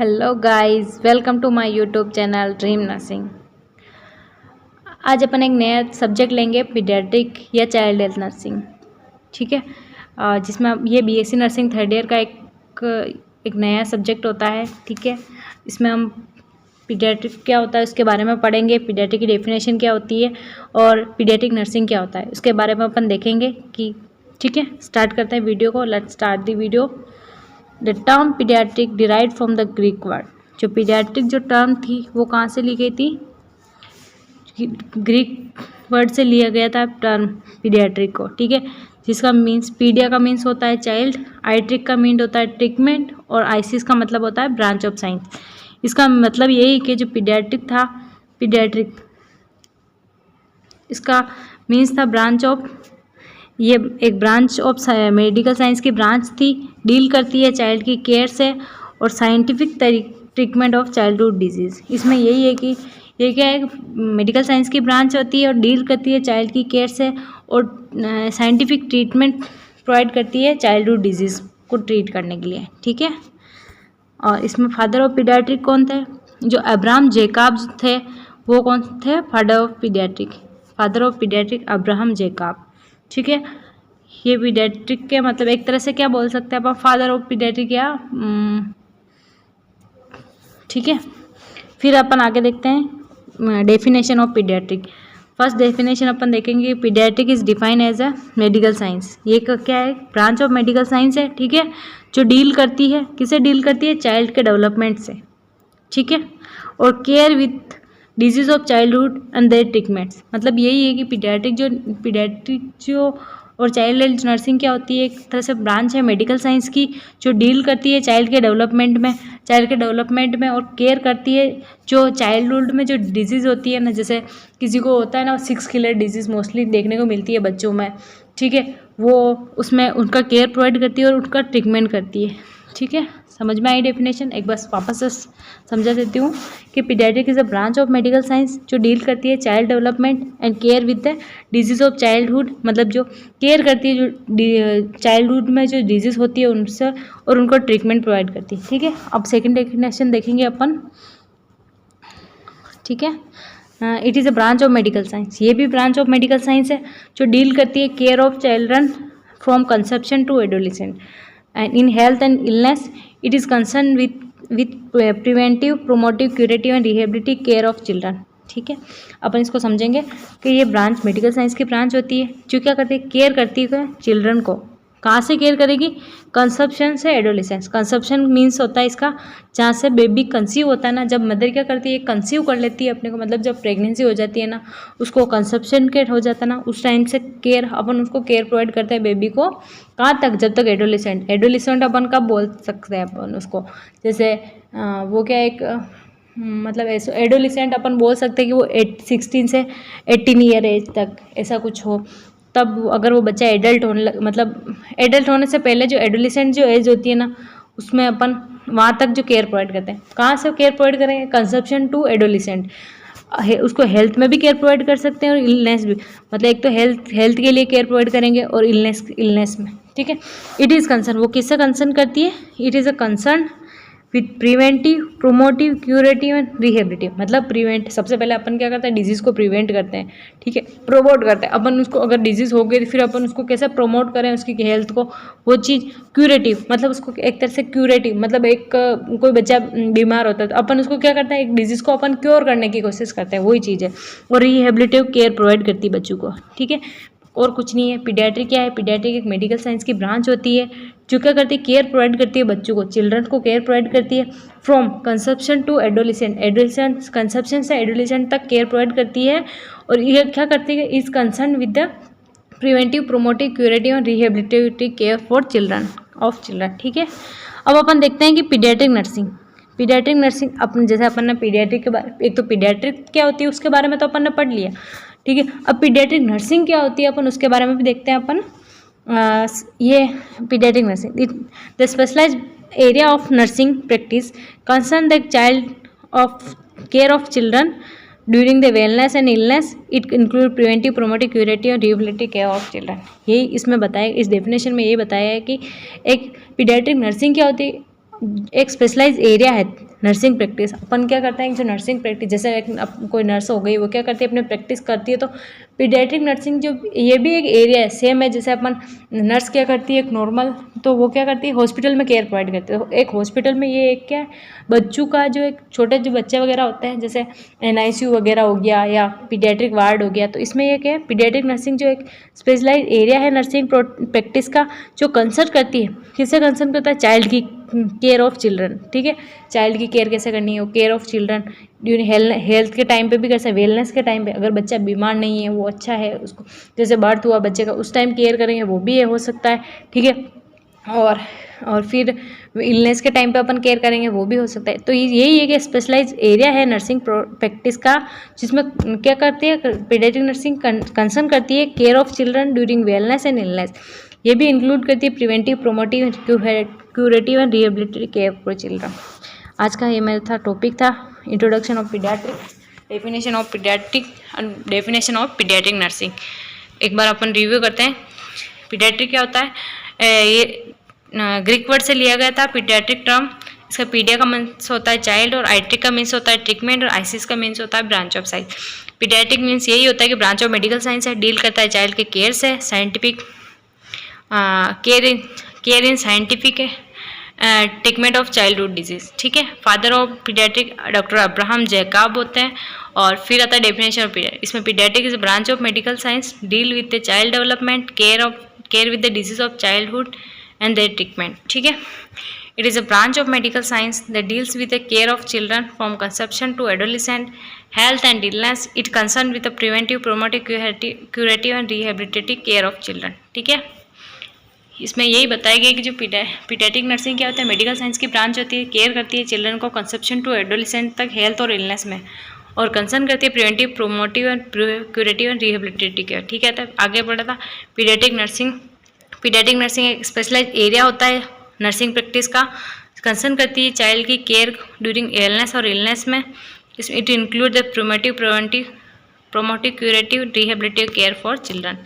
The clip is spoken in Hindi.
Hello guys, welcome to my YouTube channel dream nursing. आज अपन एक नया सब्जेक्ट लेंगे, पीडियाट्रिक या चाइल्ड हेल्थ नर्सिंग। ठीक है, जिसमें ये बीएससी नर्सिंग थर्ड ईयर का एक नया सब्जेक्ट होता है। ठीक है, इसमें हम पीडियाट्रिक क्या होता है उसके बारे में पढ़ेंगे, पीडियाट्रिक की डेफिनेशन क्या होती है और पीडियाट्रिक नर्सिंग क्या होता है उसके बारे में अपन देखेंगे कि ठीक है। स्टार्ट करते हैं वीडियो को। Let's start the video. The term paediatric derived from the Greek word. जो पीडियाट्रिक जो टर्म थी वो कहाँ से ली गई थी? ग्रीक वर्ड से लिया गया था टर्म पीडियाट्रिक को। ठीक है, जिसका मीन्स पीडिया का मीन्स होता है चाइल्ड, आइट्रिक का मीन होता है ट्रीटमेंट और आइसिस का मतलब होता है ब्रांच ऑफ साइंस। इसका मतलब यही कि जो पीडियाट्रिक था, पीडियाट्रिक इसका मीन्स था ब्रांच ऑफ, ये एक ब्रांच ऑफ मेडिकल साइंस की ब्रांच थी, डील करती है चाइल्ड की केयर से और scientific treatment of childhood disease. इसमें यही है कि ये क्या है, मेडिकल साइंस की ब्रांच होती है और डील करती है चाइल्ड की केयर से और साइंटिफिक ट्रीटमेंट प्रोवाइड करती है चाइल्डहुड डिजीज़ को ट्रीट करने के लिए। ठीक है, और इसमें फादर ऑफ पीडियाट्रिक कौन थे? जो अब्राहम जेकब थे, वो कौन थे? Father of paediatric Abraham Jacob. ठीक है, ये पीडियाट्रिक के मतलब एक तरह से क्या बोल सकते हैं अपन, फादर ऑफ पीडियाट्रिक या ठीक है। फिर अपन आगे देखते हैं definition of paediatric. First definition अपन देखेंगे, paediatric is define as a medical science. ये क्या है? ब्रांच ऑफ मेडिकल साइंस है। ठीक है, जो डील करती है, किसे डील करती है? चाइल्ड के डेवलपमेंट से। ठीक है, और care with disease of childhood and their treatments. मतलब यही है कि पीडियाट्रिक जो और चाइल्ड हेल्थ नर्सिंग क्या होती है? एक तरह से ब्रांच है मेडिकल साइंस की जो डील करती है चाइल्ड के डेवलपमेंट में और केयर करती है जो चाइल्डहुड में जो डिजीज़ होती है ना, जैसे किसी को होता है ना 6 किलर डिजीज़ मोस्टली देखने को मिलती है बच्चों में। ठीक है, वो उसमें उनका केयर प्रोवाइड करती है और उनका ट्रीटमेंट करती है। ठीक है, समझ में आई डेफिनेशन? एक बार वापस से समझा देती हूँ कि paediatric is a branch of medical science जो डील करती है child development and care with the disease of childhood. मतलब जो केयर करती है जो चाइल्डहुड में जो डिजीज होती है उनसे और उनको ट्रीटमेंट प्रोवाइड करती है। ठीक है, अब सेकेंड डेफिनेशन देखेंगे अपन। ठीक है, it is a branch of medical science. ये भी ब्रांच ऑफ मेडिकल साइंस है जो डील करती है care of children from conception to adolescent and in health and illness it is concerned with preventive, promotive, curative and rehabilitative care of children। ठीक है, अपन इसको समझेंगे कि ये ब्रांच मेडिकल साइंस की ब्रांच होती है जो क्या करती है? केयर करती है चिल्ड्रन को। कहाँ से केयर करेगी? कंसेप्शन से एडोलेसेंस। कंसेप्शन मीन्स होता है इसका जहाँ से बेबी कंसीव होता है ना, जब मदर क्या करती है? कंसीव कर लेती है अपने को, मतलब जब प्रेगनेंसी हो जाती है ना, उसको कंसेप्शन के हो जाता है ना, उस टाइम से केयर अपन उसको केयर प्रोवाइड करते हैं बेबी को। कहाँ तक? जब तक एडोलेसेंट अपन कब बोल सकते हैं अपन उसको? जैसे वो क्या एक मतलब ऐसा एडोलेसेंट अपन बोल सकते हैं कि वो 16 से 18 ईयर एज तक ऐसा कुछ हो। तब अगर वो बच्चा एडल्ट होने मतलब एडल्ट होने से पहले जो एडोलेसेंट जो एज होती है ना, उसमें अपन वहाँ तक जो केयर प्रोवाइड करते हैं। कहाँ से केयर प्रोवाइड करेंगे? Conception to adolescent. उसको हेल्थ में भी केयर प्रोवाइड कर सकते हैं और इलनेस भी। मतलब एक तो हेल्थ के लिए केयर प्रोवाइड करेंगे और इलनेस में। ठीक है, इट इज़ कंसर्न, वो किससे कंसर्न करती है? It is a concern with preventive, promotive, curative and rehabilitative. मतलब प्रिवेंट, सबसे पहले अपन क्या करते हैं? डिजीज़ को प्रिवेंट करते हैं। ठीक है, प्रोमोट करते हैं अपन उसको। अगर डिजीज़ हो गई तो फिर अपन उसको कैसे प्रोमोट करें उसकी हेल्थ को, वो चीज़। क्यूरेटिव मतलब उसको एक तरह से क्यूरेटिव मतलब एक कोई बच्चा बीमार होता है तो अपन उसको क्या करते हैं? एक डिजीज़ को अपन क्योर करने की कोशिश करते हैं, वही चीज़ है। और रिहेबिलिटिव केयर प्रोवाइड करती है बच्चों को। ठीक है, और कुछ नहीं है। पीडियाट्रिक क्या है? पीडियाट्रिक एक मेडिकल साइंस की ब्रांच होती है जो क्या करती है? केयर प्रोवाइड करती है बच्चों को, चिल्ड्रन को केयर प्रोवाइड करती है from conception to adolescent conception से एडोलेसेंट तक केयर प्रोवाइड करती है। और ये क्या करती है? Is concern with the preventive, promotive, curative and rehabilitative care for children. ठीक है, अब अपन देखते हैं कि पीडियाट्रिक नर्सिंग अपन जैसे अपन ने पीडियाट्रिक के बारे, एक तो पीडियाट्रिक क्या होती है उसके बारे में तो अपन ने पढ़ लिया। ठीक है, अब पीडियाट्रिक नर्सिंग क्या होती है अपन उसके बारे में भी देखते हैं अपन। ये paediatric nursing the specialised area of nursing practice concern the child of care of children during the wellness and illness. It include preventive, promotive, curative and rehabilitative care of children. यही इसमें बताया, इस डेफिनेशन में ये बताया है कि एक पीडियाट्रिक नर्सिंग क्या होती है? एक स्पेशलाइज एरिया है नर्सिंग प्रैक्टिस, अपन क्या करते हैं जो नर्सिंग प्रैक्टिस, जैसे कोई नर्स हो गई वो क्या करती है अपने प्रैक्टिस करती है, तो पीडियाट्रिक नर्सिंग जो ये भी एक एरिया है, सेम है जैसे अपन नर्स क्या करती है एक नॉर्मल, तो वो क्या करती है हॉस्पिटल में केयर प्रोवाइड करती है। तो एक हॉस्पिटल में ये एक क्या है बच्चों का जो एक छोटे जो बच्चे वगैरह होते हैं जैसे NICU वगैरह हो गया या पीडियाट्रिक वार्ड हो गया, तो इसमें ये क्या है पीडियाट्रिक नर्सिंग जो एक स्पेशलाइज एरिया है नर्सिंग प्रैक्टिस का, जो कंसर्न करती है, किससे कंसर्न करता है, चाइल्ड की केयर ऑफ चिल्ड्रन। ठीक है, चाइल्ड की केयर कैसे करनी है, care of children during health के टाइम पे भी कैसे, वेलनेस के टाइम पे, अगर बच्चा बीमार नहीं है वो अच्छा है, उसको जैसे बर्थ हुआ बच्चे का उस टाइम केयर करेंगे वो भी ये हो सकता है। ठीक है, और फिर इलनेस के टाइम पे अपन केयर करेंगे वो भी हो सकता है। तो यही एक स्पेशलाइज एरिया है नर्सिंग प्रैक्टिस का, जिसमें क्या करती है पीडियाट्रिक नर्सिंग कंसर्न करती है care of children during wellness and illness. ये भी इंक्लूड करती है preventive, promotive, curative and rehabilitative care for children. आज का ये मेरा टॉपिक था introduction of paediatric, definition of paediatric and definition of paediatric nursing. एक बार अपन रिव्यू करते हैं। पीडियाट्रिक क्या होता है, ये ग्रीक वर्ड से लिया गया था पीडियाट्रिक टर्म। इसका पीडिया का मीन्स होता है चाइल्ड, और आइट्रिक का मीन्स होता है ट्रीटमेंट, और आइसिस का मीन्स होता है branch of science. Paediatric means यही होता है कि ब्रांच ऑफ मेडिकल साइंस है, डील करता है चाइल्ड के केयर से, scientific care in scientific treatment of childhood disease. ठीक है, father of paediatric doctor Abraham Jacob होते हैं। और फिर आता है डेफिनेशन ऑफ पीडियाट्रिक। इसमें paediatric is branch of medical science, deal with the child development, care with the disease of childhood and their treatment. ठीक है, it is a branch of medical science that deals with the care of children from conception to adolescent, health and illness. It concerned with the preventive, promotive, curative and rehabilitative care of children. ठीक है, इसमें यही बताया गया कि जो पीडियाट्रिक नर्सिंग क्या होता है, मेडिकल साइंस की ब्रांच होती है, केयर करती है चिल्ड्रन को कंसेप्शन टू एडोलेसेंट तक हेल्थ और इलनेस में, और कंसर्न करती है preventive, promotive and curative and rehabilitative care. ठीक है, तो आगे बढ़ा था पीडियाट्रिक नर्सिंग। पीडियाट्रिक नर्सिंग एक स्पेशलाइज एरिया होता है नर्सिंग प्रैक्टिस का, कंसर्न करती है चाइल्ड की केयर ड्यूरिंग इलनेस और इलनेस में। It include the promotive, curative, rehabilitative care for children.